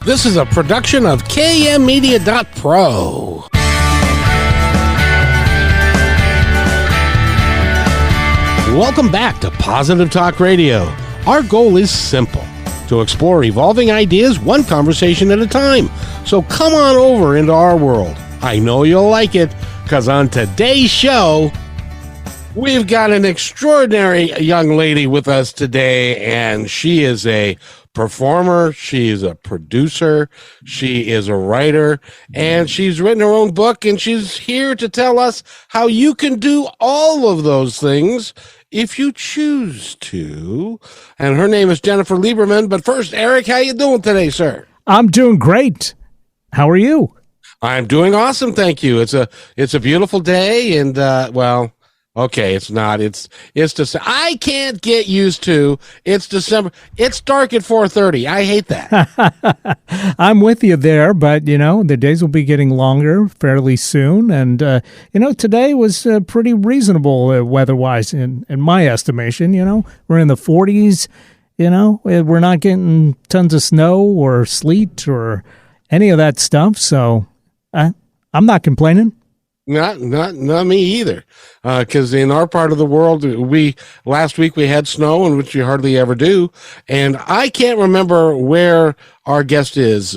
This is a production of KMmedia.pro. Welcome back to Positive Talk Radio. Our goal is simple, to explore evolving ideas one conversation at a time. So come on over into our world. I know you'll like it, because on today's show, we've got an extraordinary young lady with us today, and she is a performer, she is a producer, she is a writer, and she's written her own book, and she's here to tell us how you can do all of those things if you choose to. And her name is Jennifer Lieberman. But first, Eric, how you doing today, sir? I'm doing great. How are you? I'm doing awesome, thank you. It's a beautiful day, and okay, it's not. It's December. I can't get used to it's December. It's dark at 4:30. I hate that. I'm with you there, but the days will be getting longer fairly soon, and today was pretty reasonable weather-wise in my estimation. We're in the 40s. We're not getting tons of snow or sleet or any of that stuff, so I'm not complaining. Not me either. Because in our part of the world, last week we had snow, and which we hardly ever do. And I can't remember where our guest is.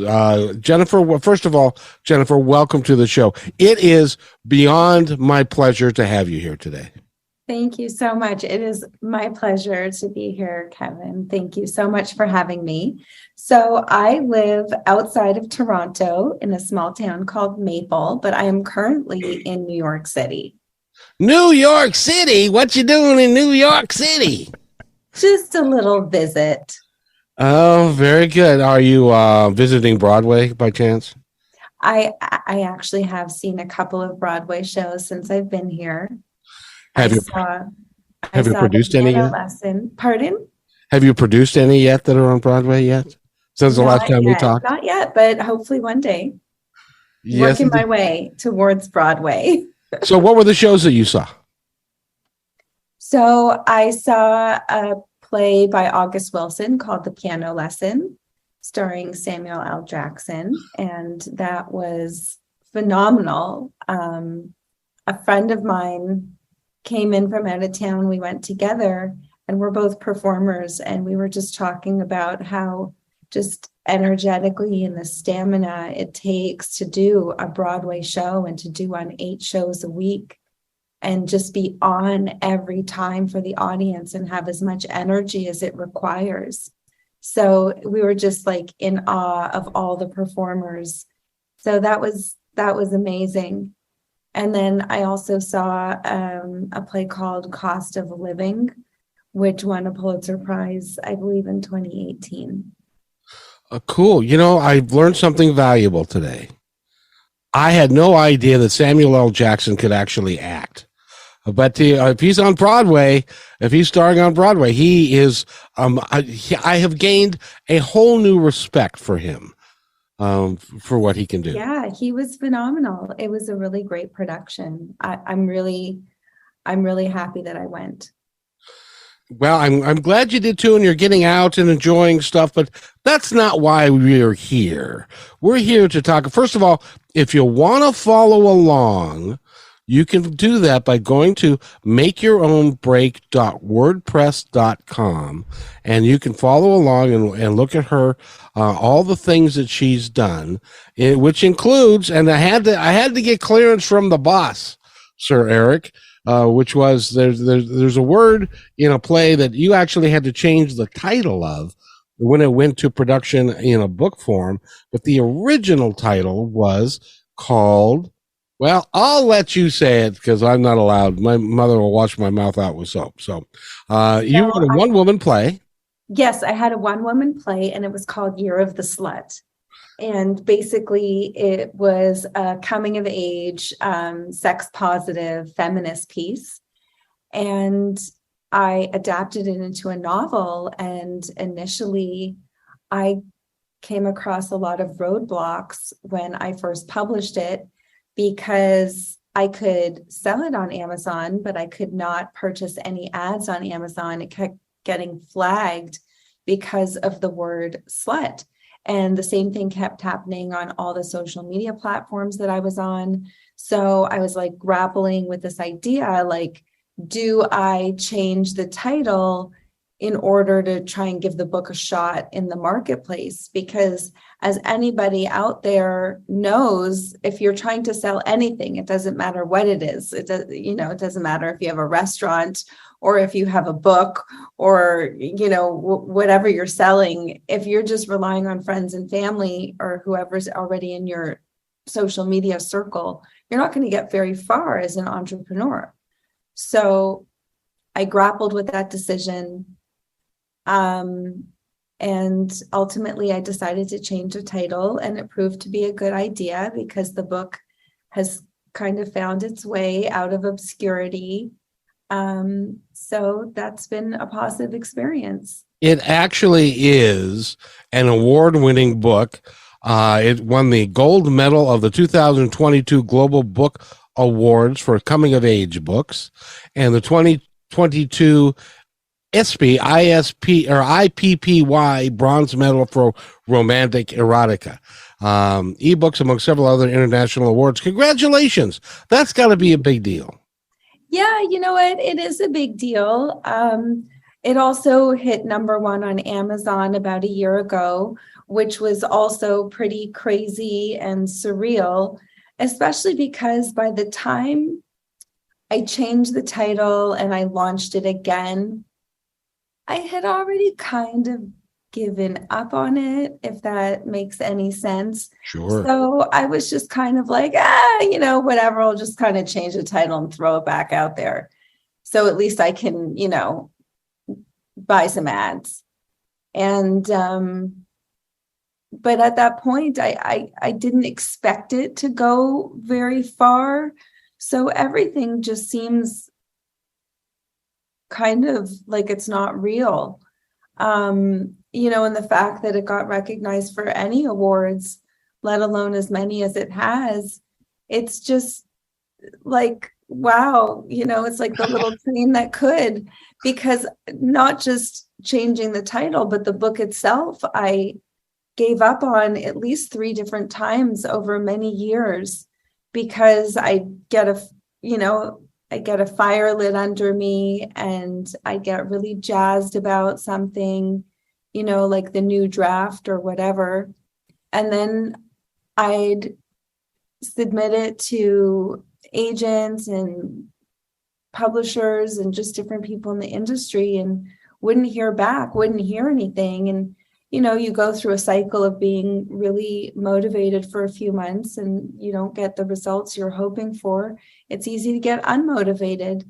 Jennifer, well, first of all, Jennifer, welcome to the show. It is beyond my pleasure to have you here today. Thank you so much. It is my pleasure to be here, Kevin. Thank you so much for having me. So I live outside of Toronto in a small town called Maple, but I am currently in New York City. New York City? What you doing in New York City? Just a little visit. Oh, very good. Are you visiting Broadway by chance? I actually have seen a couple of Broadway shows since I've been here. Have you produced any yet? Pardon? Have you produced any yet that are on Broadway yet? Since the last time we talked? Not yet, but hopefully one day. Yes, working my way towards Broadway. So what were the shows that you saw? So I saw a play by August Wilson called The Piano Lesson, starring Samuel L. Jackson, and that was phenomenal. A friend of mine came in from out of town. We went together, and we're both performers, and we were just talking about how just energetically and the stamina it takes to do a Broadway show and to do on 8 shows a week and just be on every time for the audience and have as much energy as it requires. So we were just like in awe of all the performers. So that was amazing. And then I also saw a play called Cost of Living, which won a Pulitzer Prize, I believe, in 2018. Cool. I've learned something valuable today. I had no idea that Samuel L. Jackson could actually act. But if he's on Broadway, if he's starring on Broadway, he is, I have gained a whole new respect for him, for what he can do. Yeah, he was phenomenal. It was a really great production. I'm really happy that I went. Well, I'm glad you did too, and you're getting out and enjoying stuff, but that's not why we're here. We're here to talk. First of all, if you want to follow along, you can do that by going to makeyourownbreak.wordpress.com, and you can follow along and look at her, all the things that she's done, which includes, and I had to get clearance from the boss, Sir Eric, which was there's a word in a play that you actually had to change the title of when it went to production in a book form, but the original title was called, well, I'll let you say it because I'm not allowed. My mother will wash my mouth out with soap. So you wrote a one-woman play. Yes, I had a one-woman play, and it was called Year of the Slut. And basically, it was a coming-of-age, sex-positive feminist piece. And I adapted it into a novel. And initially, I came across a lot of roadblocks when I first published it, because I could sell it on Amazon, but I could not purchase any ads on Amazon. It kept getting flagged because of the word slut. And the same thing kept happening on all the social media platforms that I was on. So I was like grappling with this idea, like, do I change the title in order to try and give the book a shot in the marketplace? Because as anybody out there knows, if you're trying to sell anything, it doesn't matter what it is. It does, it doesn't matter if you have a restaurant or if you have a book or, whatever you're selling. If you're just relying on friends and family or whoever's already in your social media circle, you're not going to get very far as an entrepreneur. So I grappled with that decision. And ultimately I decided to change the title, and it proved to be a good idea because the book has kind of found its way out of obscurity. So that's been a positive experience. It actually is an award-winning book. It won the gold medal of the 2022 Global Book Awards for coming-of-age books, and the 2022 IPPY bronze medal for romantic erotica. Ebooks, among several other international awards. Congratulations. That's got to be a big deal. Yeah, you know what? It is a big deal. It also hit #1 on Amazon about a year ago, which was also pretty crazy and surreal, especially because by the time I changed the title and I launched it again, I had already kind of given up on it, if that makes any sense. Sure. So I was just kind of like, whatever, I'll just kind of change the title and throw it back out there. So at least I can, buy some ads. And, but at that point, I didn't expect it to go very far. So everything just seems kind of like it's not real. And the fact that it got recognized for any awards, let alone as many as it has, it's just like, wow, it's like the little train that could, because not just changing the title, but the book itself, I gave up on at least 3 different times over many years because I get a fire lit under me and I get really jazzed about something, like the new draft or whatever. And then I'd submit it to agents and publishers and just different people in the industry and wouldn't hear anything. And, you go through a cycle of being really motivated for a few months and you don't get the results you're hoping for. It's easy to get unmotivated.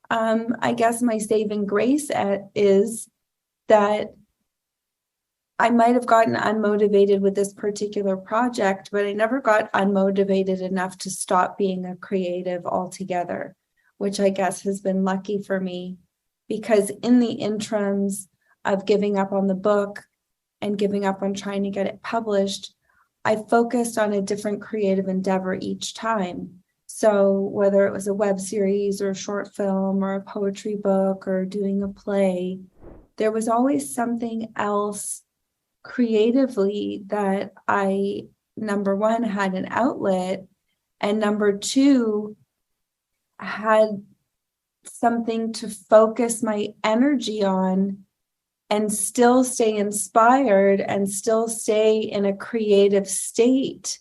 I guess my saving grace is that I might have gotten unmotivated with this particular project, but I never got unmotivated enough to stop being a creative altogether, which I guess has been lucky for me, because in the interims of giving up on the book and giving up on trying to get it published, I focused on a different creative endeavor each time. So whether it was a web series or a short film or a poetry book or doing a play, there was always something else creatively that I, #1, had an outlet, and #2, had something to focus my energy on and still stay inspired and still stay in a creative state.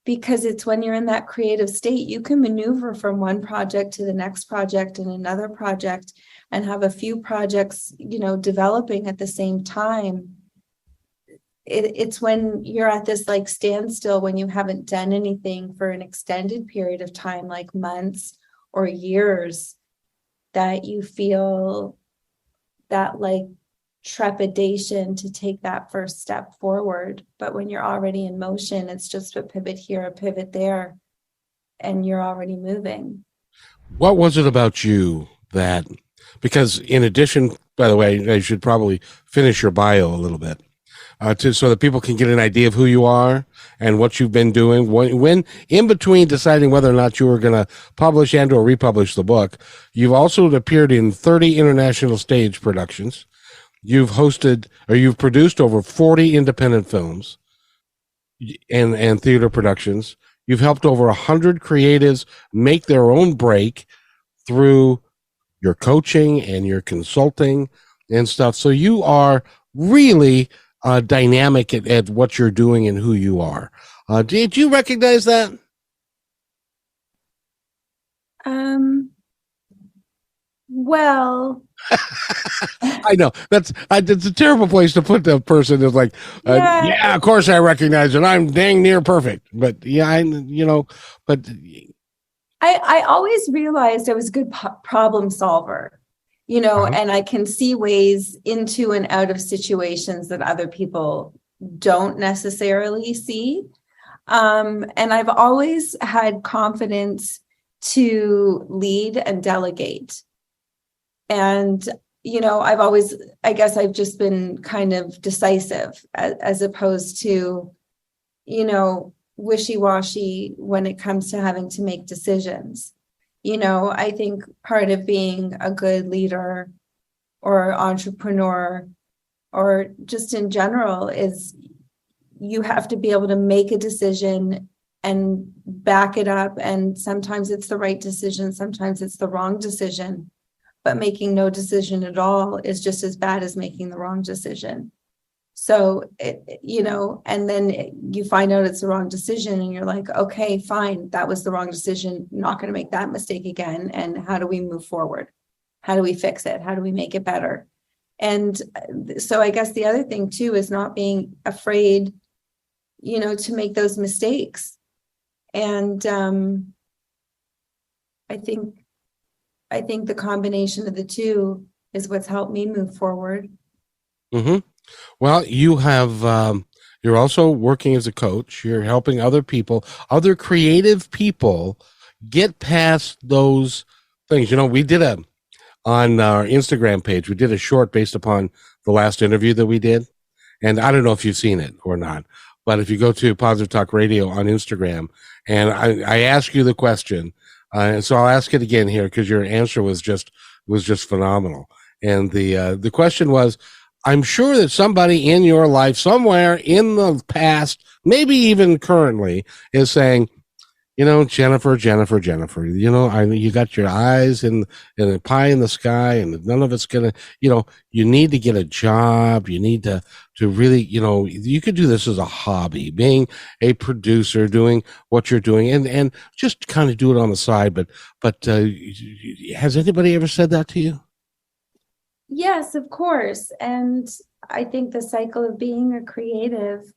Because it's when you're in that creative state, you can maneuver from one project to the next project and another project and have a few projects, developing at the same time. It's when you're at this like standstill, when you haven't done anything for an extended period of time, like months or years, that you feel that like trepidation to take that first step forward. But when you're already in motion, it's just a pivot here, a pivot there, and you're already moving. What was it about you that, because in addition, by the way, I should probably finish your bio a little bit, so that people can get an idea of who you are and what you've been doing. When in between deciding whether or not you were going to publish and or republish the book, you've also appeared in 30 international stage productions. You've hosted or you've produced over 40 independent films and theater productions. You've helped over 100 creatives make their own break through your coaching and your consulting and stuff. So you are really dynamic at what you're doing and who you are. Did you recognize that? Well, I know it's a terrible place to put the person that's like, yeah, yeah, of course I recognize it. I'm dang near perfect, but yeah, but I always realized I was a good problem solver, uh-huh. and I can see ways into and out of situations that other people don't necessarily see. And I've always had confidence to lead and delegate. And, I guess I've just been kind of decisive as opposed to, wishy-washy when it comes to having to make decisions. I think part of being a good leader or entrepreneur or just in general is you have to be able to make a decision and back it up. And sometimes it's the right decision, sometimes it's the wrong decision. But making no decision at all is just as bad as making the wrong decision. So, and then you find out it's the wrong decision and you're like, okay, fine, that was the wrong decision. Not going to make that mistake again. And how do we move forward? How do we fix it? How do we make it better? And so I guess the other thing too is not being afraid, to make those mistakes. And I think the combination of the two is what's helped me move forward. Mm-hmm. Well, you're also working as a coach. You're helping other people, other creative people get past those things. We did on our Instagram page, we did a short based upon the last interview that we did. And I don't know if you've seen it or not, but if you go to Positive Talk Radio on Instagram, and I ask you the question, and so I'll ask it again here because your answer was just phenomenal. And the question was, I'm sure that somebody in your life, somewhere in the past, maybe even currently, is saying, Jennifer, you got your eyes in a pie in the sky, and none of it's gonna, you need to get a job. You need to really, you could do this as a hobby, being a producer, doing what you're doing, and just kind of do it on the side. But has anybody ever said that to you? Yes, of course. And I think the cycle of being a creative,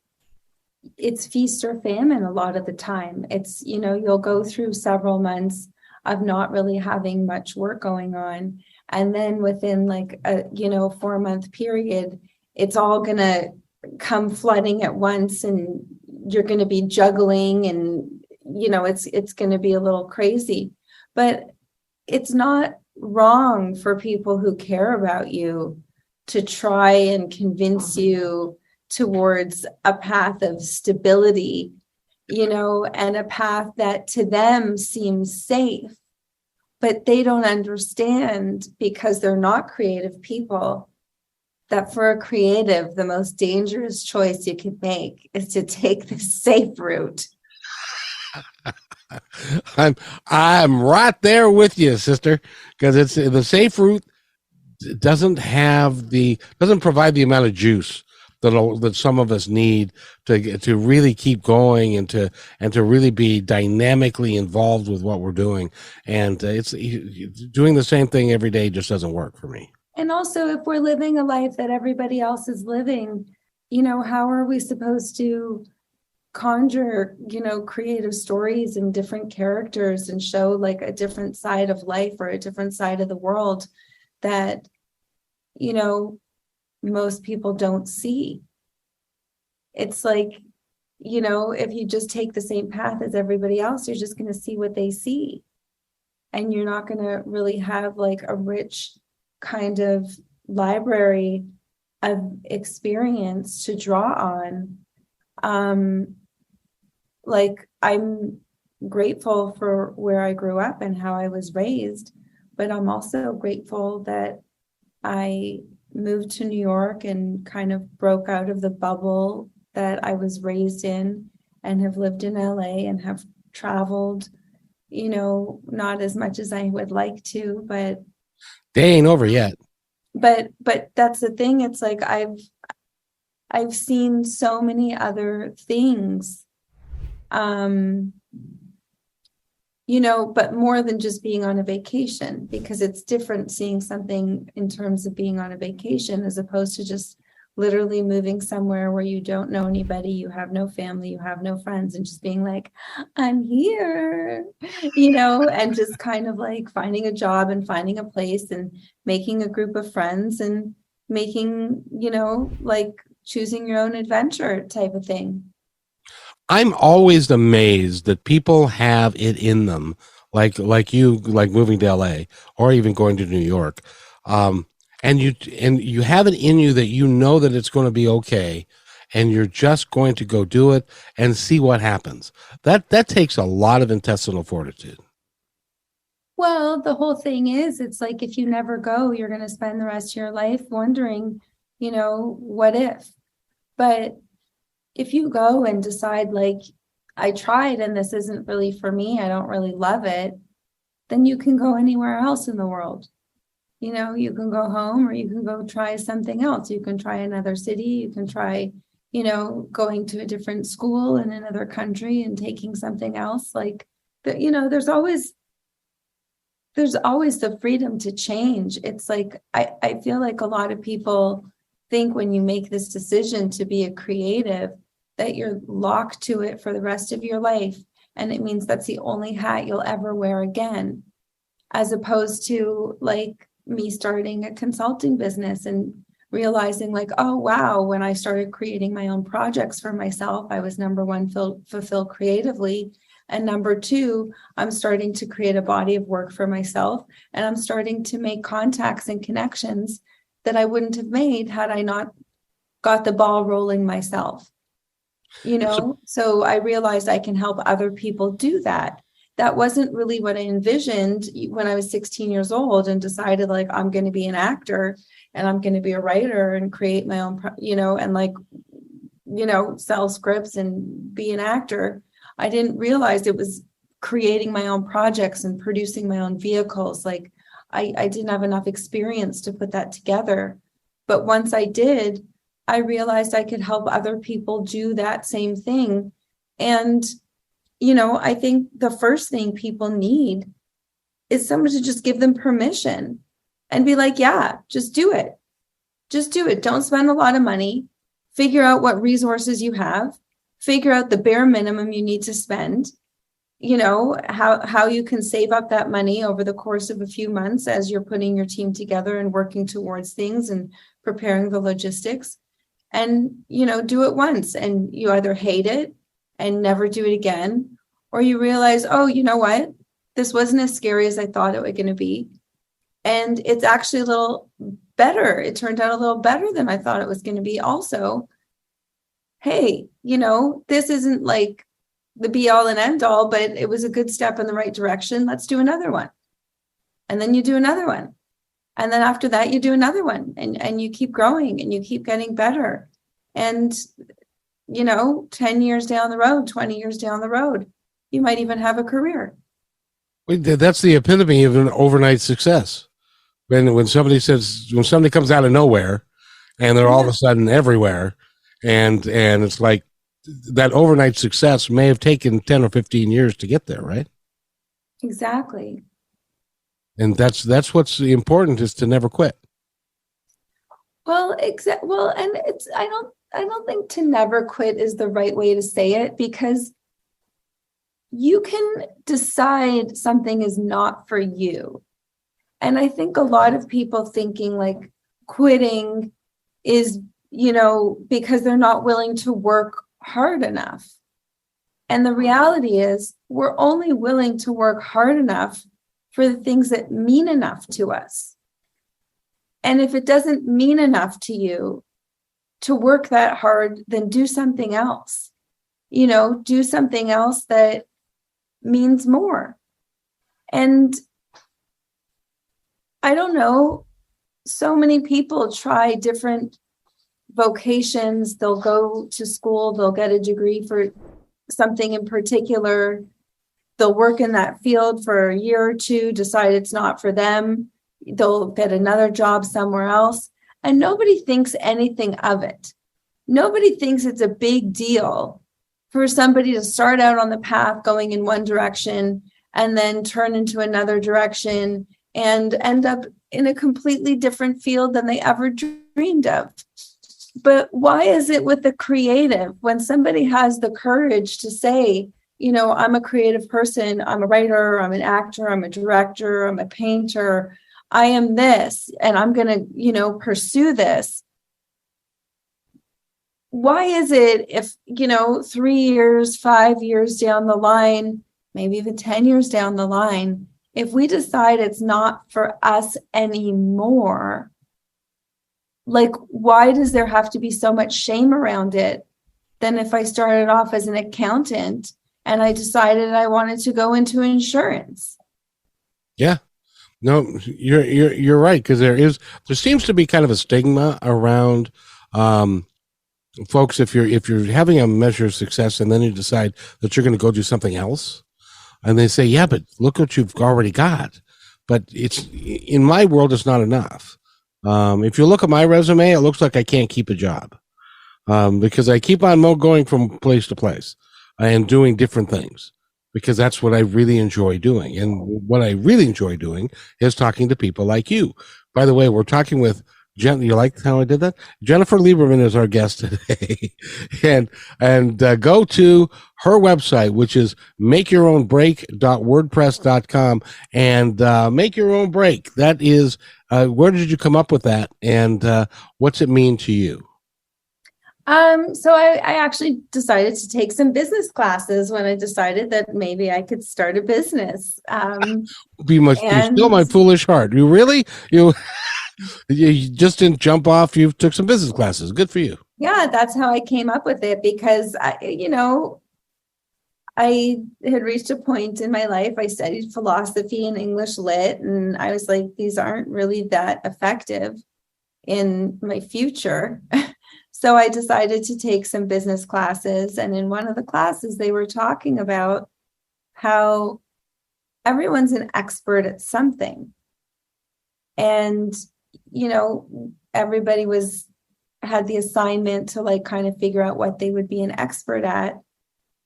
it's feast or famine a lot of the time. It's, you'll go through several months of not really having much work going on. And then within like a, 4-month period, it's all going to come flooding at once and you're going to be juggling and, it's going to be a little crazy. But it's not wrong for people who care about you to try and convince you towards a path of stability, and a path that to them seems safe, but they don't understand because they're not creative people that for a creative, the most dangerous choice you can make is to take the safe route. I'm right there with you, sister, because it's the safe route doesn't provide the amount of juice that some of us need to really keep going and to really be dynamically involved with what we're doing. And it's doing the same thing every day just doesn't work for me. And also, if we're living a life that everybody else is living, how are we supposed to conjure, creative stories and different characters and show like a different side of life or a different side of the world that, most people don't see? It's like, if you just take the same path as everybody else, you're just going to see what they see. And you're not going to really have like a rich kind of library of experience to draw on. Like, I'm grateful for where I grew up and how I was raised, but I'm also grateful that I moved to New York and kind of broke out of the bubble that I was raised in, and have lived in LA and have traveled, not as much as I would like to, but They ain't over yet. but that's the thing. It's like I've seen so many other things, but more than just being on a vacation, because it's different seeing something in terms of being on a vacation as opposed to just literally moving somewhere where you don't know anybody, you have no family, you have no friends, and just being like, I'm here, and just kind of like finding a job and finding a place and making a group of friends and making, like choosing your own adventure type of thing. I'm always amazed that people have it in them, like moving to LA or even going to New York. And you have it in you that you know that it's going to be okay, and you're just going to go do it and see what happens. That takes a lot of intestinal fortitude. Well, the whole thing is, it's like if you never go, you're going to spend the rest of your life wondering, what if? But if you go and decide, like, I tried and this isn't really for me, I don't really love it, then you can go anywhere else in the world. You can go home, or you can go try something else. You can try another city. You can try, going to a different school in another country and taking something else. Like, there's always the freedom to change. It's like, I feel like a lot of people think when you make this decision to be a creative, that you're locked to it for the rest of your life. And it means that's the only hat you'll ever wear again, as opposed to like me starting a consulting business and realizing like, oh, wow, when I started creating my own projects for myself, I was number one, fulfilled creatively. And number two, I'm starting to create a body of work for myself. And I'm starting to make contacts and connections that I wouldn't have made had I not got the ball rolling myself. So I realized I can help other people do that. That wasn't really what I envisioned when I was 16 years old and decided like, I'm going to be an actor and I'm going to be a writer and create my own, and like, sell scripts and be an actor. I didn't realize it was creating my own projects and producing my own vehicles. Like I didn't have enough experience to put that together. But once I did, I realized I could help other people do that same thing. And I think the first thing people need is someone to just give them permission and be like, yeah, just do it. Just do it. Don't spend a lot of money. Figure out what resources you have. Figure out the bare minimum you need to spend. How you can save up that money over the course of a few months as you're putting your team together and working towards things and preparing the logistics. And, do it once, and you either hate it and never do it again, or you realize, oh, you know what? This wasn't as scary as I thought it was going to be. And it's actually a little better. It turned out a little better than I thought it was going to be. Also, hey, this isn't like the be all and end all, but it was a good step in the right direction. Let's do another one. And then you do another one. And then after that, you do another one, and you keep growing and you keep getting better. And, 10 years down the road, 20 years down the road, you might even have a career. That's the epitome of an overnight success. When somebody comes out of nowhere and they're all of a sudden everywhere, and it's like that overnight success may have taken 10 or 15 years to get there, right? Exactly. And that's what's important, is to never quit. Well, and it's I don't think to never quit is the right way to say it, because you can decide something is not for you. And I think a lot of people thinking like quitting is, because they're not willing to work hard enough. And the reality is we're only willing to work hard enough for the things that mean enough to us. And if it doesn't mean enough to you to work that hard, then do something else. Do something else that means more. And I don't know, so many people try different vocations. They'll go to school, they'll get a degree for something in particular. They'll work in that field for a year or two, decide it's not for them. They'll get another job somewhere else, and nobody thinks anything of it. Nobody thinks it's a big deal for somebody to start out on the path going in one direction and then turn into another direction and end up in a completely different field than they ever dreamed of. But why is it with the creative, when somebody has the courage to say, I'm a creative person, I'm a writer, I'm an actor, I'm a director, I'm a painter, I am this, and I'm going to, pursue this. Why is it if, 3 years, 5 years down the line, maybe even 10 years down the line, if we decide it's not for us anymore, why does there have to be so much shame around it than if I started off as an accountant and I decided I wanted to go into insurance? Yeah. No, you're right, because there seems to be kind of a stigma around folks, if you're having a measure of success and then you decide that you're going to go do something else, and they say, yeah, but look what you've already got. But in my world, it's not enough. If you look at my resume, it looks like I can't keep a job because I keep on going from place to place and doing different things, because that's what I really enjoy doing. And what I really enjoy doing is talking to people like you. By the way, we're talking with you like how I did that? Jennifer Lieberman is our guest today. and go to her website, which is makeyourownbreak.wordpress.com, and make your own break. That is, where did you come up with that, and what's it mean to you? So I actually decided to take some business classes when I decided that maybe I could start a business. Be still my foolish heart. You really? You just didn't jump off. You took some business classes. Good for you. Yeah, that's how I came up with it, because I had reached a point in my life. I studied philosophy and English lit, and I was like, these aren't really that effective in my future. So I decided to take some business classes. And in one of the classes, they were talking about how everyone's an expert at something. And everybody had the assignment to kind of figure out what they would be an expert at.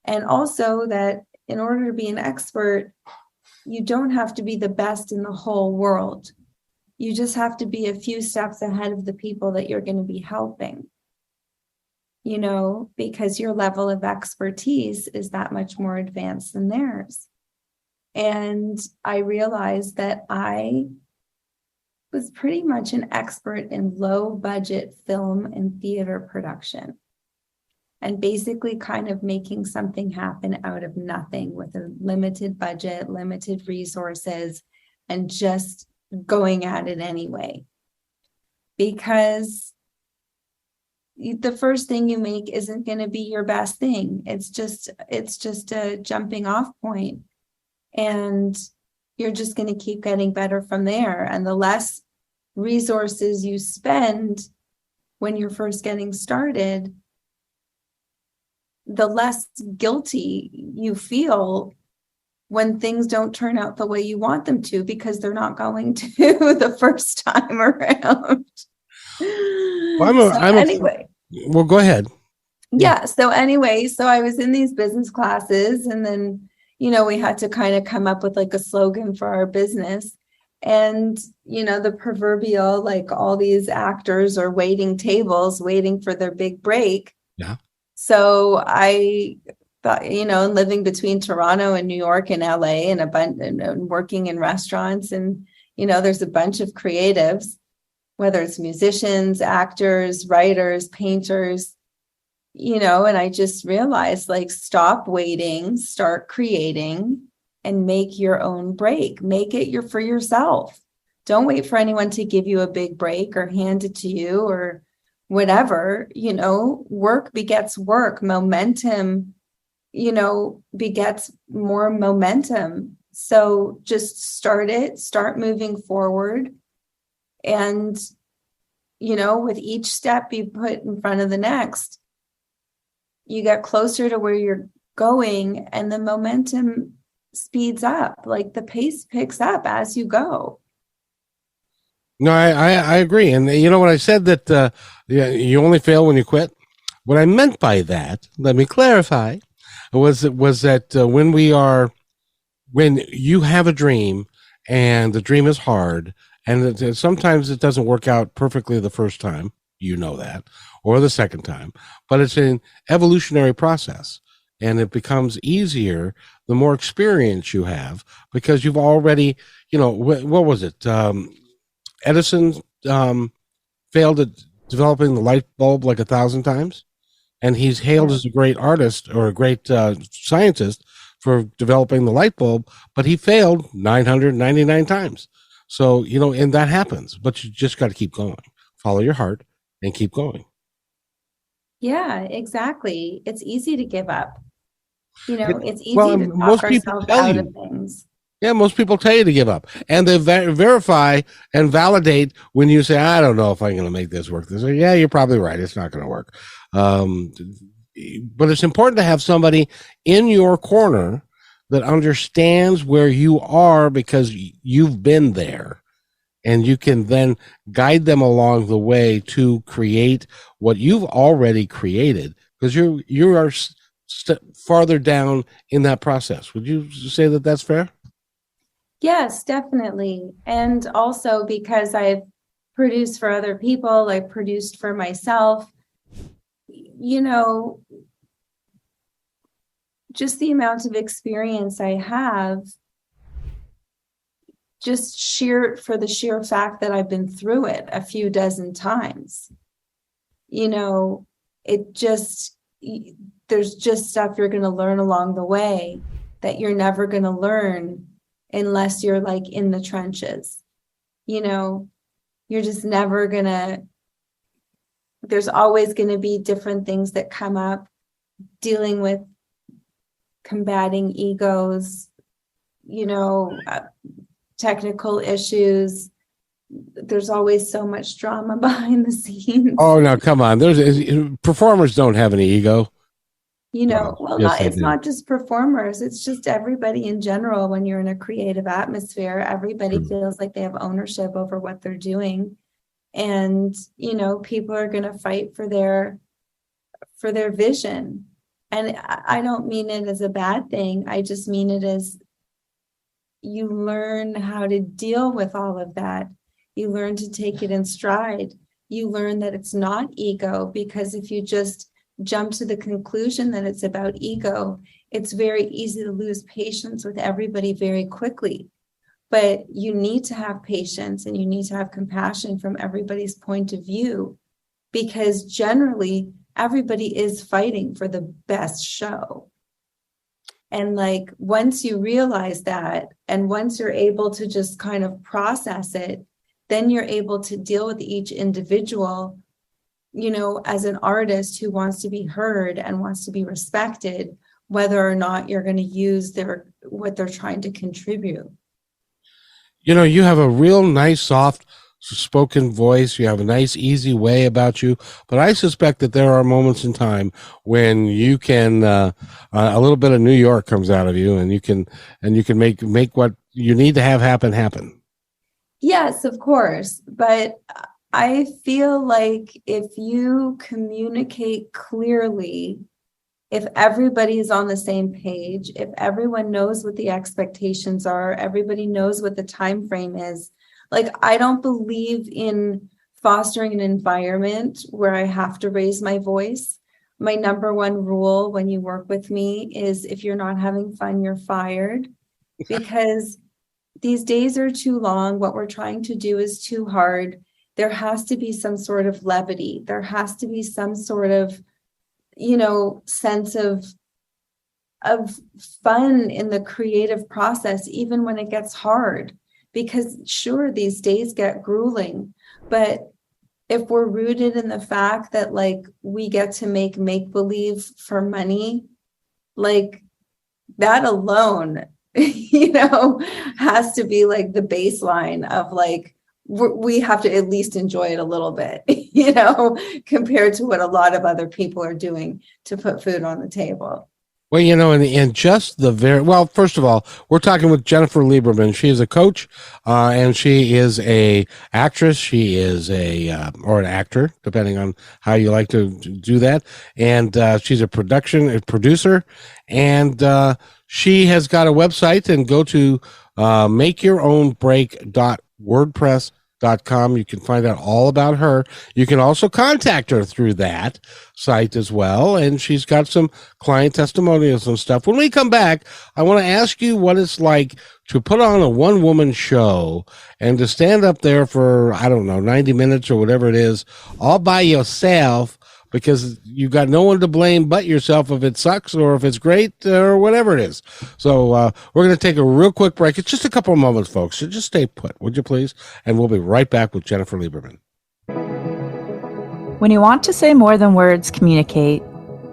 And also that in order to be an expert, you don't have to be the best in the whole world. You just have to be a few steps ahead of the people that you're going to be helping, because your level of expertise is that much more advanced than theirs. And I realized that I was pretty much an expert in low budget film and theater production, and basically kind of making something happen out of nothing with a limited budget, limited resources, and just going at it anyway. Because the first thing you make isn't going to be your best thing. It's just a jumping off point. And you're just going to keep getting better from there. And the less resources you spend when you're first getting started, the less guilty you feel when things don't turn out the way you want them to, because they're not going to the first time around. Well, go ahead. Yeah. So anyway, I was in these business classes, and then we had to kind of come up with a slogan for our business. And, the proverbial, all these actors are waiting tables, waiting for their big break. Yeah. So I thought, living between Toronto and New York and LA and working in restaurants, and, there's a bunch of creatives, whether it's musicians, actors, writers, painters, and I just realized, stop waiting, start creating, and make your own break. Make it for yourself. Don't wait for anyone to give you a big break or hand it to you or whatever. Work begets work. Momentum, begets more momentum. So just start moving forward. And, with each step you put in front of the next, you get closer to where you're going, and the momentum speeds up. Like the pace picks up as you go. No, I agree. And you know what I said that you only fail when you quit? What I meant by that, let me clarify, was that when you have a dream and the dream is hard and sometimes it doesn't work out perfectly the first time, that, or the second time, but it's an evolutionary process and it becomes easier the more experience you have because you've already, what was it? Edison failed at developing the light bulb like 1,000 times, and he's hailed as a great artist or a great scientist for developing the light bulb, but he failed 999 times. So, and that happens, but you just got to keep going. Follow your heart and keep going. Yeah, exactly. It's easy to give up. It's easy to talk most people ourselves tell out you. of things. Yeah, most people tell you to give up, and they verify and validate when you say, "I don't know if I'm going to make this work." They say, "Yeah, you're probably right. It's not going to work." But it's important to have somebody in your corner that understands where you are because you've been there, and you can then guide them along the way to create what you've already created because you are farther down in that process. Would you say that that's fair? Yes, definitely. And also because I've produced for other people, I produced for myself, just the amount of experience I have, just for the sheer fact that I've been through it a few dozen times. There's just stuff you're going to learn along the way that you're never going to learn unless you're like in the trenches. You're just never gonna, there's always going to be different things that come up, dealing with combating egos, technical issues. There's always so much drama behind the scenes. Oh, no, come on. Performers don't have any ego. It's not just performers, it's just everybody in general. When you're in a creative atmosphere, everybody feels like they have ownership over what they're doing. And, people are going to fight for their vision. And I don't mean it as a bad thing. I just mean it as you learn how to deal with all of that. You learn to take it in stride. You learn that it's not ego, because if you just jump to the conclusion that it's about ego, it's very easy to lose patience with everybody very quickly. But you need to have patience and you need to have compassion from everybody's point of view, because generally everybody is fighting for the best show. And like, once you realize that, and once you're able to just kind of process it, then you're able to deal with each individual, as an artist who wants to be heard and wants to be respected, whether or not you're going to use what they're trying to contribute. You have a real nice, soft spoken voice. You have a nice, easy way about you. But I suspect that there are moments in time when you can, a little bit of New York comes out of you, and you can make what you need to have happen. Yes, of course. But I feel like if you communicate clearly, if everybody's on the same page, if everyone knows what the expectations are, everybody knows what the time frame is. Like, I don't believe in fostering an environment where I have to raise my voice. My number one rule when you work with me is, if you're not having fun, you're fired. Because these days are too long. What we're trying to do is too hard. There has to be some sort of levity. There has to be some sort of, sense of fun in the creative process, even when it gets hard. Because sure, these days get grueling, but if we're rooted in the fact that like we get to make believe for money, like that alone, has to be like the baseline of like we have to at least enjoy it a little bit, compared to what a lot of other people are doing to put food on the table. Well, and just first of all, we're talking with Jennifer Lieberman. She is a coach, and she is a actress. She is or an actor, depending on how you like to do that. And, she's a producer, and, she has got a website, and go to, makeyourownbreak.wordpress.com. You can find out all about her. You can also contact her through that site as well. And she's got some client testimonials and stuff. When we come back, I want to ask you what it's like to put on a one-woman show and to stand up there for, 90 minutes or whatever it is, all by yourself, because you got no one to blame but yourself if it sucks or if it's great or whatever it is. So we're going to take a real quick break. It's just a couple of moments, folks. So just stay put, would you please? And we'll be right back with Jennifer Lieberman. When you want to say more than words communicate,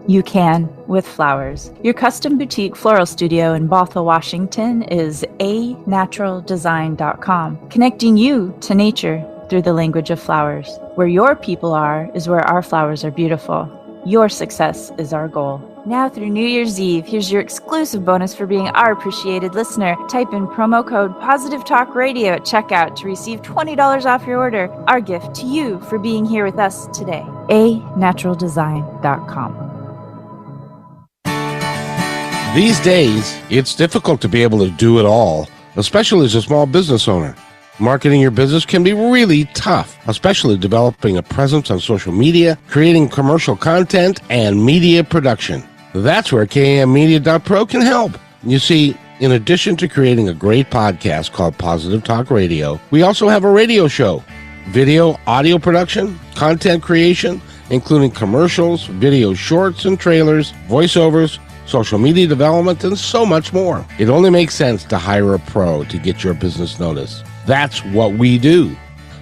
you can with flowers. Your custom boutique floral studio in Bothell, Washington is anaturaldesign.com, connecting you to nature through the language of flowers. Where your people are is where our flowers are beautiful. Your success is our goal. Now through New Year's Eve, here's your exclusive bonus for being our appreciated listener. Type in promo code Positive Talk Radio at checkout to receive $20 off your order. Our gift to you for being here with us today. anaturaldesign.com. These days, it's difficult to be able to do it all, especially as a small business owner. Marketing your business can be really tough, especially developing a presence on social media, creating commercial content, and media production. That's where KAMmedia.pro can help. You see, in addition to creating a great podcast called Positive Talk Radio, we also have a radio show, video, audio production, content creation, including commercials, video shorts and trailers, voiceovers, social media development, and so much more. It only makes sense to hire a pro to get your business noticed. That's what we do.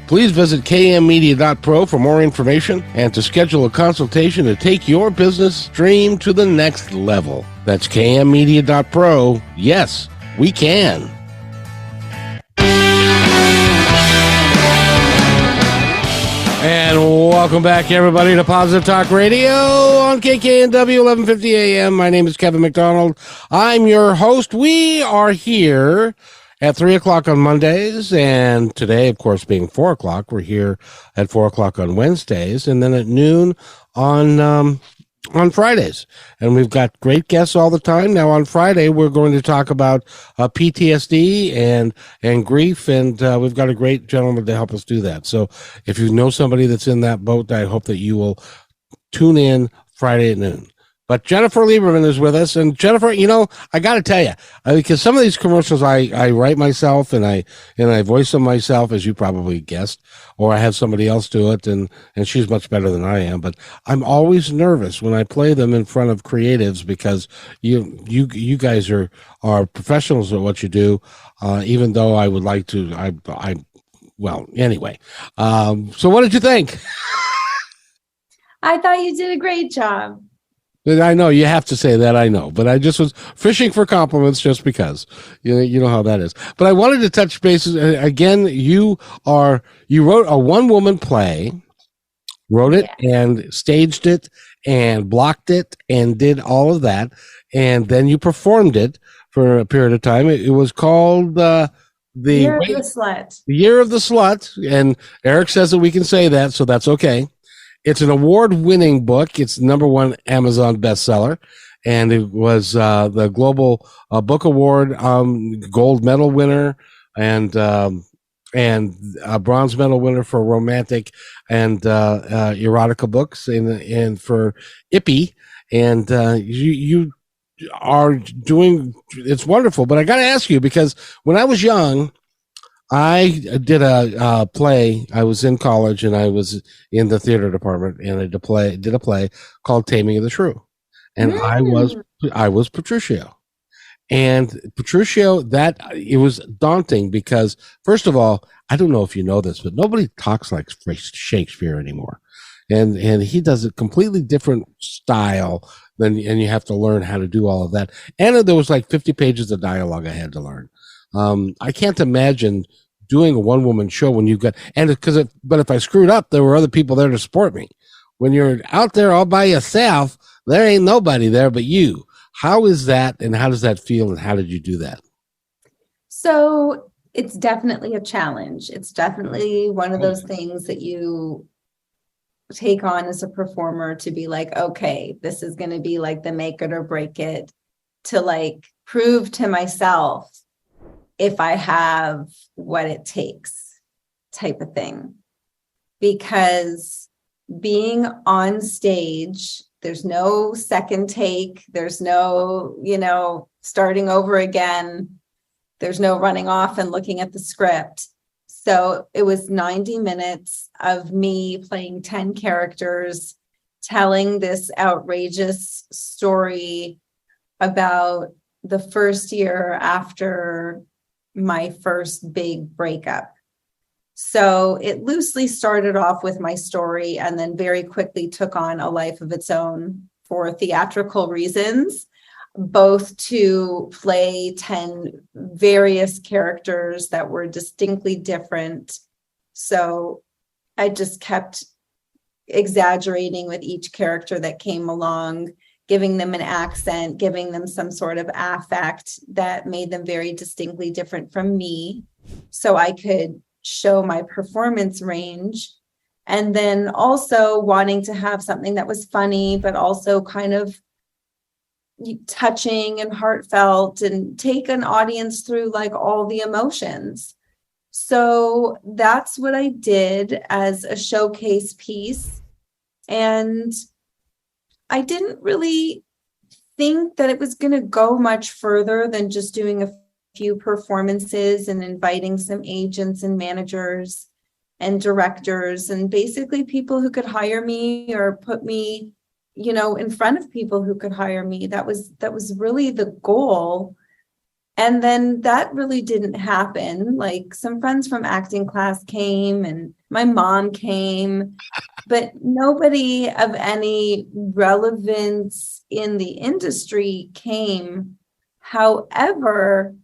Please visit kmmedia.pro for more information and to schedule a consultation to take your business stream to the next level. That's kmmedia.pro. Yes, we can. And welcome back, everybody, to Positive Talk Radio on KKNW 1150 AM. My name is Kevin McDonald. I'm your host. We are here at 3 o'clock on Mondays, and today, of course, being 4 o'clock, we're here at 4 o'clock on Wednesdays, and then at noon on Fridays. And we've got great guests all the time. Now, on Friday, we're going to talk about PTSD and grief, and we've got a great gentleman to help us do that. So if you know somebody that's in that boat, I hope that you will tune in Friday at noon. But Jennifer Lieberman is with us. And Jennifer, I got to tell you, because some of these commercials I write myself and I voice them myself, as you probably guessed, or I have somebody else do it, and she's much better than I am. But I'm always nervous when I play them in front of creatives, because you guys are professionals at what you do. Even though I would like to, anyway. So what did you think? I thought you did a great job. I know you have to say that, I know, but I just was fishing for compliments just because you know how that is. But I wanted to touch bases again. You wrote a one-woman play, wrote it and staged it and blocked it and did all of that, and then you performed it for a period of time. It was called the Year of the Slut. The Year of the Slut, and Eric says that we can say that, so that's okay. It's an award-winning book. It's #1 Amazon bestseller, and it was the Global Book Award gold medal winner and a bronze medal winner for romantic and erotica books, and for Ippy. And you are doing, it's wonderful. But I got to ask you, because when I was young, I did a play. I was in college and I was in the theater department, and I did a play called Taming of the Shrew. And I was Petruchio. And Petruchio, it was daunting because, first of all, I don't know if you know this, but nobody talks like Shakespeare anymore. And he does a completely different style and you have to learn how to do all of that. And there was like 50 pages of dialogue I had to learn. I can't imagine doing a one-woman show when you've got, but if I screwed up, there were other people there to support me. When you're out there all by yourself, there ain't nobody there but you. How is that, and how does that feel, and how did you do that? So it's definitely a challenge. It's definitely one of those things that you take on as a performer to be like, okay, this is going to be like the make it or break it, to like prove to myself if I have what it takes type of thing. Because being on stage, there's no second take, there's no, starting over again, there's no running off and looking at the script. So it was 90 minutes of me playing 10 characters, telling this outrageous story about the first year after my first big breakup. So it loosely started off with my story and then very quickly took on a life of its own for theatrical reasons, both to play 10 various characters that were distinctly different. So I just kept exaggerating with each character that came along, giving them an accent, giving them some sort of affect that made them very distinctly different from me, so I could show my performance range. And then also wanting to have something that was funny, but also kind of touching and heartfelt and take an audience through like all the emotions. So that's what I did as a showcase piece. And I didn't really think that it was going to go much further than just doing a few performances and inviting some agents and managers and directors and basically people who could hire me or put me, in front of people who could hire me. That was really the goal. And then that really didn't happen. Like some friends from acting class came and my mom came, but nobody of any relevance in the industry came. However,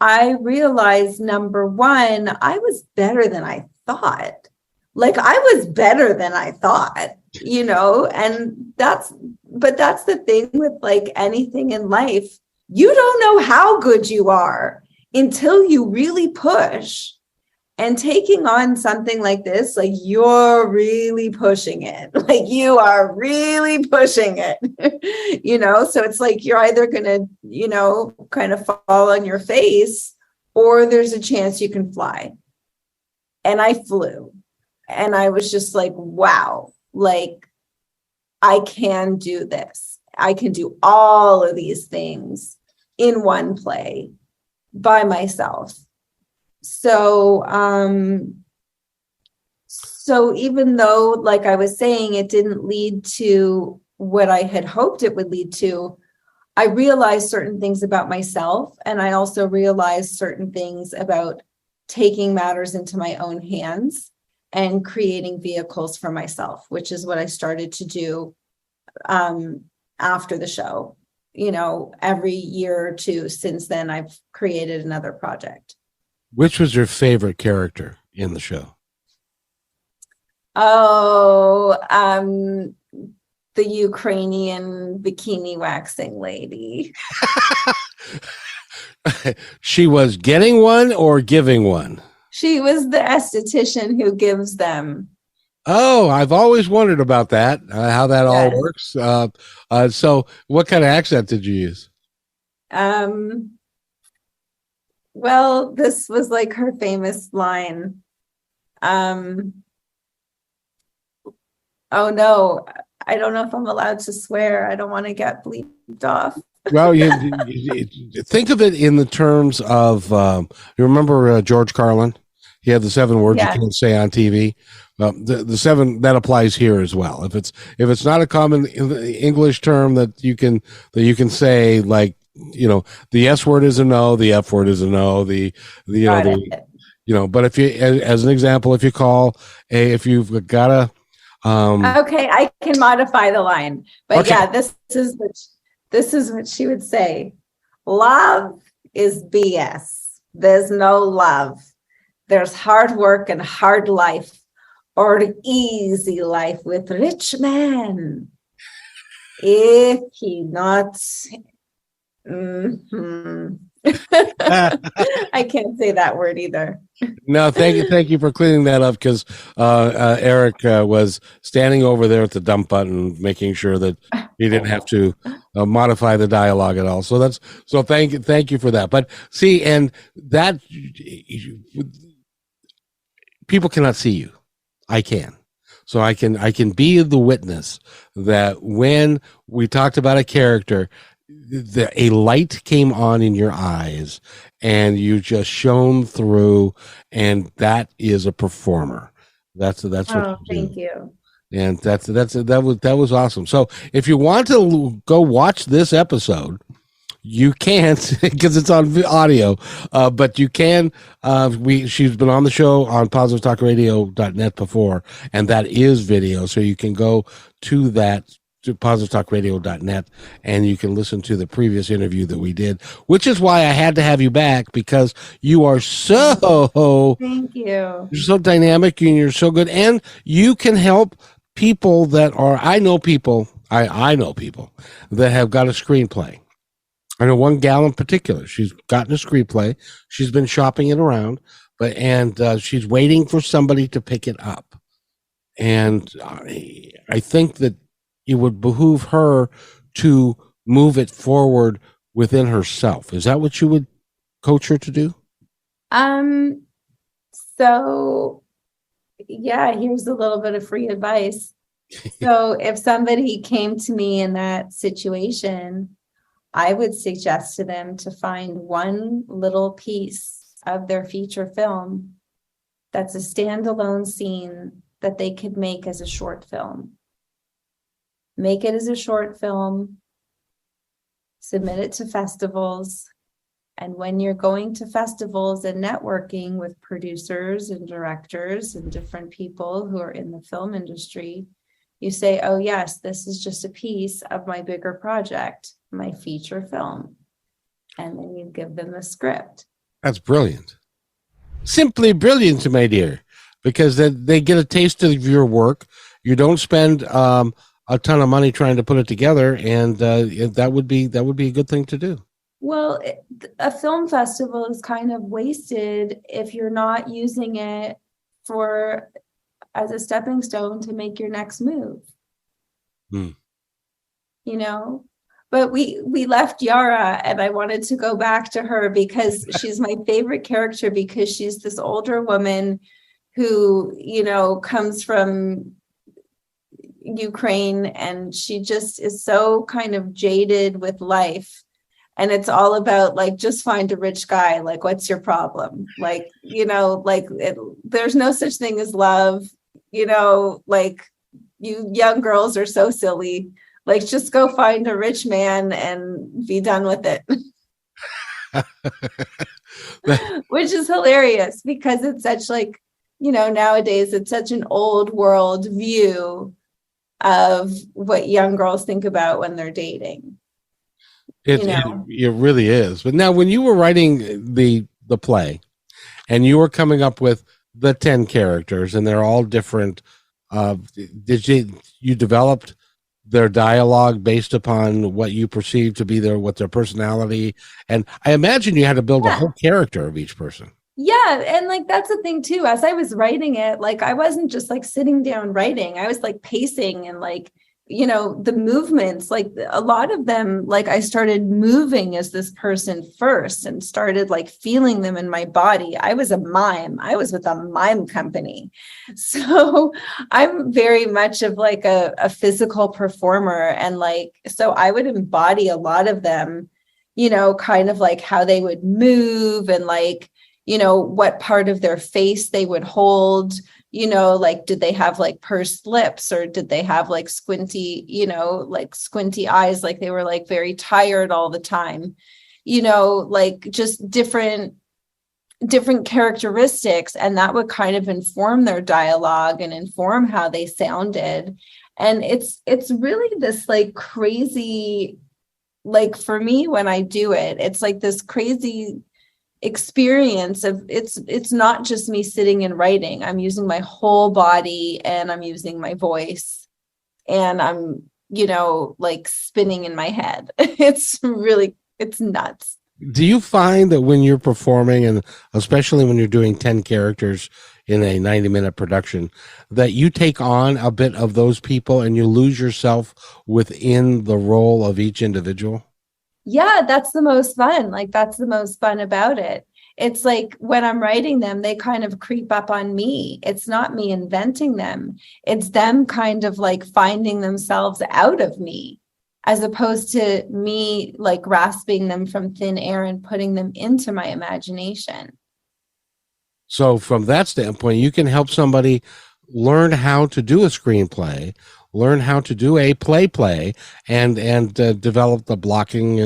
I realized, number one, I was better than I thought. Like I was better than I thought, and that's the thing with like anything in life. You don't know how good you are until you really push. And taking on something like this, like you're really pushing it, like you are really pushing it, so it's like you're either going to, kind of fall on your face, or there's a chance you can fly. And I flew, and I was just like, wow, like I can do this. I can do all of these things in one play by myself. So even though, like I was saying, it didn't lead to what I had hoped it would lead to, I realized certain things about myself. And I also realized certain things about taking matters into my own hands and creating vehicles for myself, which is what I started to do after the show. Every year or two since then, I've created another project. Which was your favorite character in the show? Oh, the Ukrainian bikini waxing lady. She was getting one or giving one? She was the esthetician who gives them. Oh, I've always wondered about that, how that all works. So what kind of accent did you use? Well, this was like her famous line. Oh no, I don't know if I'm allowed to swear. I don't want to get bleeped off. Well, you think of it in the terms of, you remember George Carlin? He had the 7 words you can't say on TV. The 7 that applies here as well. If it's not a common English term that you can say, like, the S word is a no, the F word is a no, but if you, as an example, if you if you've got a, okay, I can modify the line, but okay. Yeah, this is what she would say. Love is BS. There's no love. there's hard work and hard life, or easy life with rich man. If he not, I can't say that word either. No, thank you for cleaning that up, because Eric was standing over there at the dump button, making sure that he didn't have to modify the dialogue at all. So thank you for that. But see, and that people cannot see you. I can. So I can be the witness that when we talked about a character, a light came on in your eyes and you just shone through, and that is a performer. That's what you do. Thank you. And that was awesome. So if you want to go watch this episode, you can't, because it's on audio, but you can. She's been on the show on positivetalkradio.net before, and that is video. So you can go to positivetalkradio.net, and you can listen to the previous interview that we did, which is why I had to have you back, because you are Thank you. You're so dynamic and you're so good, and you can help people that are. I know people that have got a screenplay. I know one gal in particular. She's gotten a screenplay. She's been shopping it around, and she's waiting for somebody to pick it up. And I think that it would behoove her to move it forward within herself. Is that what you would coach her to do? So yeah, here's a little bit of free advice. So if somebody came to me in that situation, I would suggest to them to find one little piece of their feature film that's a standalone scene that they could make as a short film. Make it as a short film, submit it to festivals, and when you're going to festivals and networking with producers and directors and different people who are in the film industry, you say, oh yes, this is just a piece of my bigger project, my feature film. And then you give them the script. That's brilliant. Simply brilliant, my dear, because they get a taste of your work. You don't spend a ton of money trying to put it together, and that would be a good thing to do. Well, a film festival is kind of wasted if you're not using it as a stepping stone to make your next move. But we left Yara, and I wanted to go back to her because she's my favorite character, because she's this older woman who, comes from Ukraine, and she just is so kind of jaded with life. And it's all about just find a rich guy. What's your problem? There's no such thing as love. You young girls are so silly. Just go find a rich man and be done with it. Which is hilarious, because it's such nowadays it's such an old world view of what young girls think about when they're dating. It really is. But now, when you were writing the play, and you were coming up with the 10 characters, and they're all different, did you developed their dialogue based upon what you perceived to be their personality? And I imagine you had to build a whole character of each person. Yeah. And that's the thing too, as I was writing it, I wasn't just sitting down writing. I was pacing and the movements, a lot of them, I started moving as this person first and started feeling them in my body. I was a mime. I was with a mime company. So I'm very much of a physical performer. And so I would embody a lot of them, kind of how they would move and what part of their face they would hold. Did they have pursed lips, or did they have squinty, squinty eyes, they were very tired all the time, just different characteristics. And that would kind of inform their dialogue and inform how they sounded. And it's really this crazy, for me, when I do it, it's this crazy experience of it's not just me sitting and writing. I'm using my whole body, and I'm using my voice, and I'm, like spinning in my head. It's nuts. Do you find that when you're performing, and especially when you're doing 10 characters in a 90-minute production, that you take on a bit of those people and you lose yourself within the role of each individual? Yeah, that's the most fun. Like, that's the most fun about it. It's like when I'm writing them, they kind of creep up on me. It's not me inventing them. It's them kind of like finding themselves out of me, as opposed to me like grasping them from thin air and putting them into my imagination. So from that standpoint, you can help somebody learn how to do a screenplay, learn how to do a play, and develop the blocking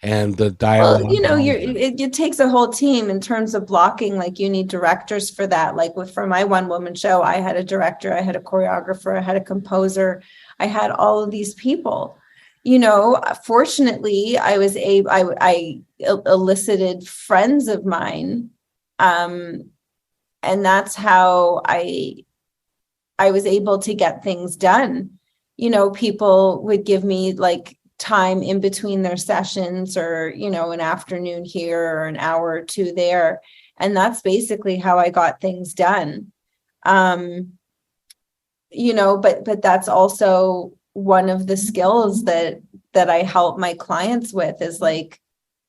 and the dialogue. Well, it takes a whole team in terms of blocking. Like, you need directors for that. Like for my one woman show, I had a director, I had a choreographer, I had a composer, I had all of these people. Fortunately, I elicited friends of mine, and that's how I was able to get things done. People would give me like time in between their sessions, or, an afternoon here or an hour or two there. And that's basically how I got things done. But that's also one of the skills that I help my clients with, is like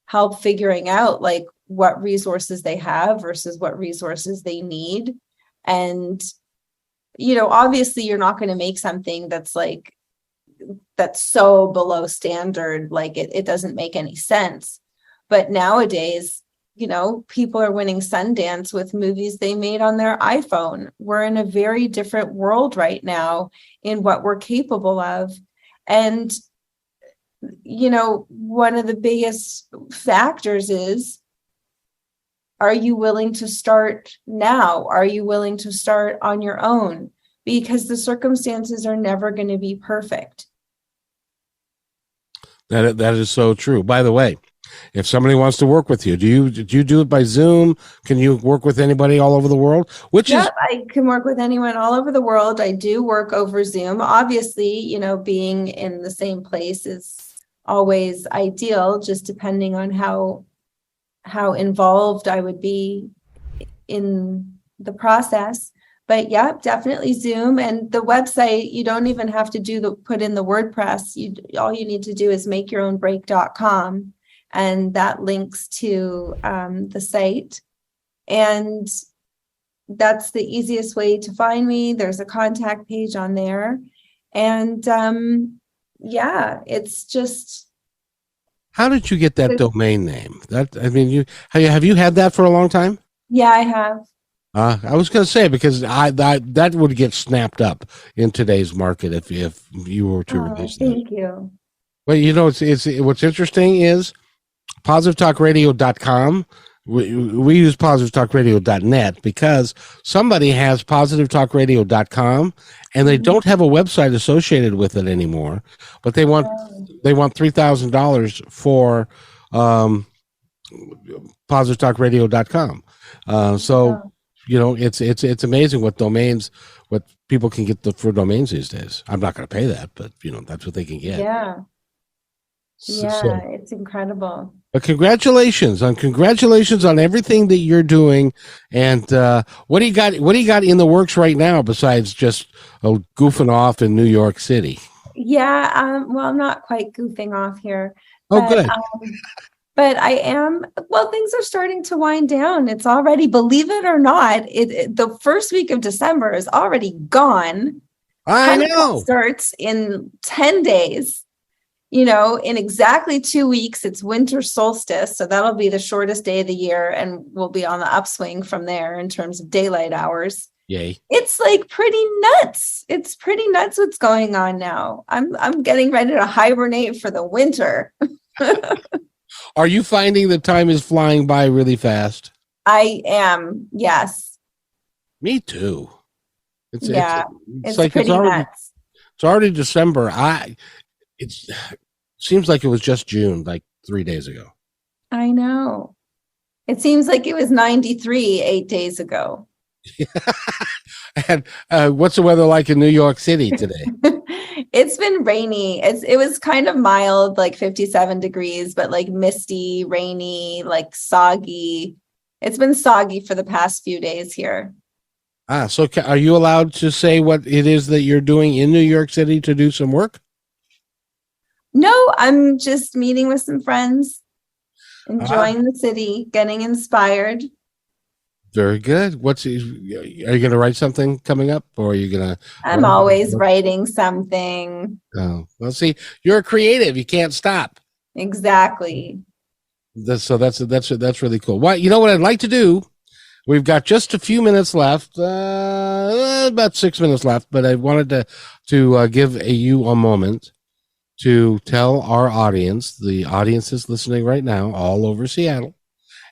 help figuring out like what resources they have versus what resources they need. And, obviously you're not going to make something that's so below standard, like it doesn't make any sense. But nowadays, people are winning Sundance with movies they made on their iPhone. We're in a very different world right now in what we're capable of. And, one of the biggest factors is, are you willing to start now? Are you willing to start on your own? Because the circumstances are never going to be perfect. That is so true. By the way, if somebody wants to work with you, do you do it by Zoom? Can you work with anybody all over the world? I can work with anyone all over the world. I do work over Zoom. Obviously, being in the same place is always ideal, just depending on how involved I would be in the process. But yeah, definitely Zoom. And the website, you don't even have to put in the WordPress. All you need to do is makeyourownbreak.com, and that links to the site. And that's the easiest way to find me. There's a contact page on there. And it's just. How did you get that domain name? Have you had that for a long time? Yeah, I have. I was going to say, because that would get snapped up in today's market if you were to release that. Thank you. Well, it's what's interesting is positivetalkradio.com. We use positivetalkradio.net because somebody has positivetalkradio.com and they don't have a website associated with it anymore, but they want $3,000 for positivetalkradio.com. It's amazing what people can get for domains these days. I'm not going to pay that, but that's what they can get. Yeah. So, it's incredible. But congratulations on everything that you're doing. And what do you got in the works right now besides just goofing off in New York City? Yeah, well, I'm not quite goofing off here. Oh, good. But I am, things are starting to wind down. It's already, believe it or not, the first week of December is already gone. I know. Starts in 10 days. In exactly 2 weeks, it's winter solstice. So that'll be the shortest day of the year, and we'll be on the upswing from there in terms of daylight hours. Yay. It's like pretty nuts. It's pretty nuts what's going on now. I'm getting ready to hibernate for the winter. Are you finding the time is flying by really fast? I am, yes. Me too. It's like pretty nuts. It's already December. It seems like it was just June, like 3 days ago. I know. It seems like it was 93 8 days ago. And what's the weather like in New York City today? It's been rainy. It was kind of mild, like 57 degrees, but like misty, rainy, like soggy. It's been soggy for the past few days here. So are you allowed to say what it is that you're doing in New York City to do some work? No, I'm just meeting with some friends, enjoying the city, getting inspired. Very good. Are you going to write something coming up, or are you going to? I'm always writing something. Oh, well, see, you're a creative. You can't stop. Exactly. That's really cool. Well, you know what I'd like to do? We've got just a few minutes left, about 6 minutes left, but I wanted to give you a moment to tell our audience, the audience is listening right now all over Seattle,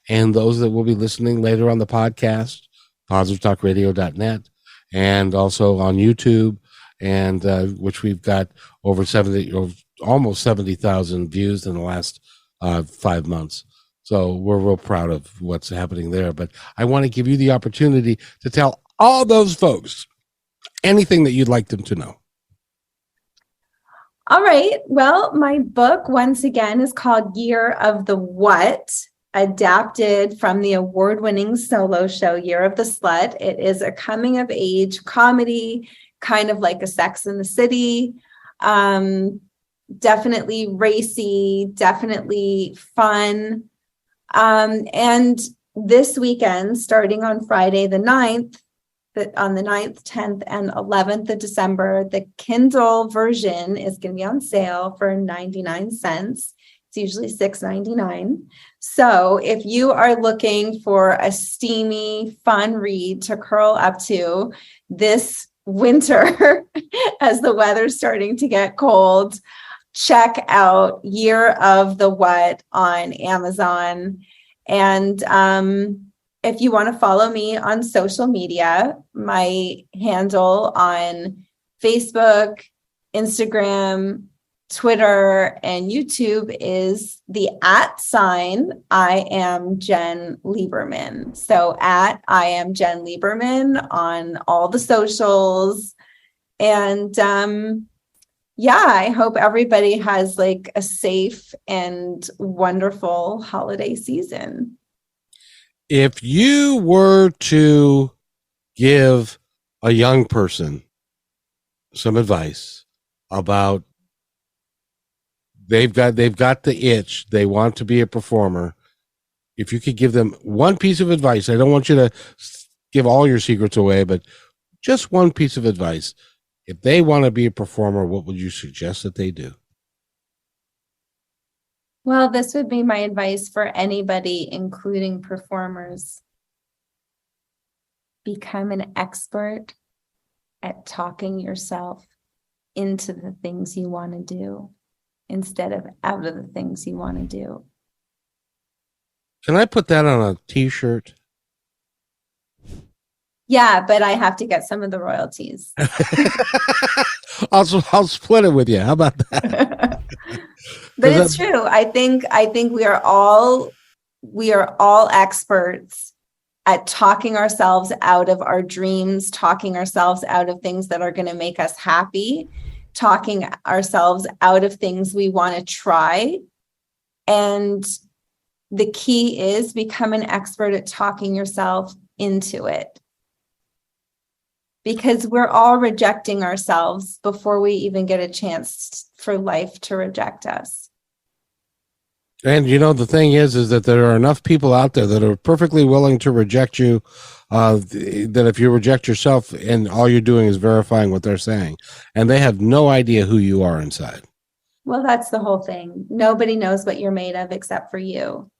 and those that will be listening later on the podcast, positivetalkradio.net, and also on YouTube, and which we've got over almost 70,000 views in the last 5 months. So we're real proud of what's happening there. But I want to give you the opportunity to tell all those folks anything that you'd like them to know. All right. Well, my book, once again, is called Year of the What, adapted from the award-winning solo show Year of the Slut. It is a coming-of-age comedy, kind of like a Sex and the City. Definitely racy, definitely fun. And this weekend, starting on Friday the 9th, on the 9th, 10th, and 11th of December, the Kindle version is going to be on sale for 99 cents. It's usually $6.99. So if you are looking for a steamy, fun read to curl up to this winter, as the weather's starting to get cold, check out Year of the What on Amazon. And if you want to follow me on social media, my handle on Facebook, Instagram, Twitter, and YouTube is the @ I am Jen Lieberman. So @ I am Jen Lieberman on all the socials. And yeah, I hope everybody has like a safe and wonderful holiday season. If you were to give a young person some advice about they've got the itch, they want to be a performer, if you could give them one piece of advice, I don't want you to give all your secrets away, but just one piece of advice. If they want to be a performer, what would you suggest that they do? Well, this would be my advice for anybody, including performers. Become an expert at talking yourself into the things you want to do instead of out of the things you want to do. Can I put that on a t-shirt? Yeah, but I have to get some of the royalties. I'll split it with you. How about that? But it's true. I think we are all experts at talking ourselves out of our dreams, talking ourselves out of things that are going to make us happy, talking ourselves out of things we want to try. And the key is become an expert at talking yourself into it. Because we're all rejecting ourselves before we even get a chance for life to reject us. And you know, the thing is that there are enough people out there that are perfectly willing to reject you, that if you reject yourself and all you're doing is verifying what they're saying, and they have no idea who you are inside. Well, that's the whole thing. Nobody knows what you're made of except for you.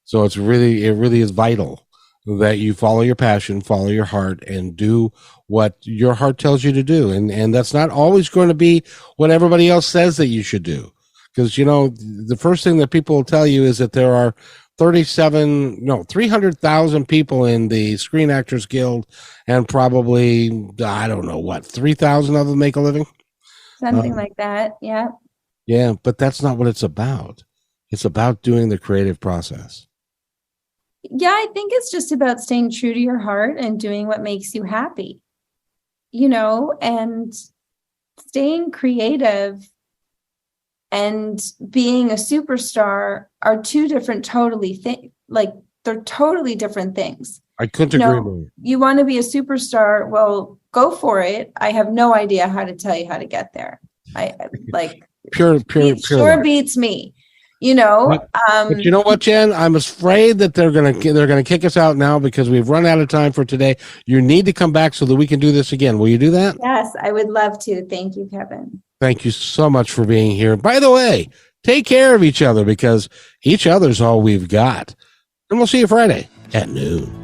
So it really is vital that you follow your passion, follow your heart, and do what your heart tells you to do. And that's not always going to be what everybody else says that you should do. Because, you know, the first thing that people will tell you is that there are 300,000 people in the Screen Actors Guild, and probably, I don't know what, 3,000 of them make a living? Something like that, yeah. Yeah, but that's not what it's about. It's about doing the creative process. Yeah, I think it's just about staying true to your heart and doing what makes you happy, and staying creative and being a superstar are two different they're totally different things. I couldn't agree more. You want to be a superstar, well, go for it. I have no idea how to tell you how to get there. I like pure sure beats me. But you know what, Jen? I'm afraid that they're gonna kick us out now because we've run out of time for today. You need to come back so that we can do this again. Will you do that? Yes, I would love to. Thank you, Kevin. Thank you so much for being here. By the way, take care of each other because each other's all we've got. And we'll see you Friday at noon.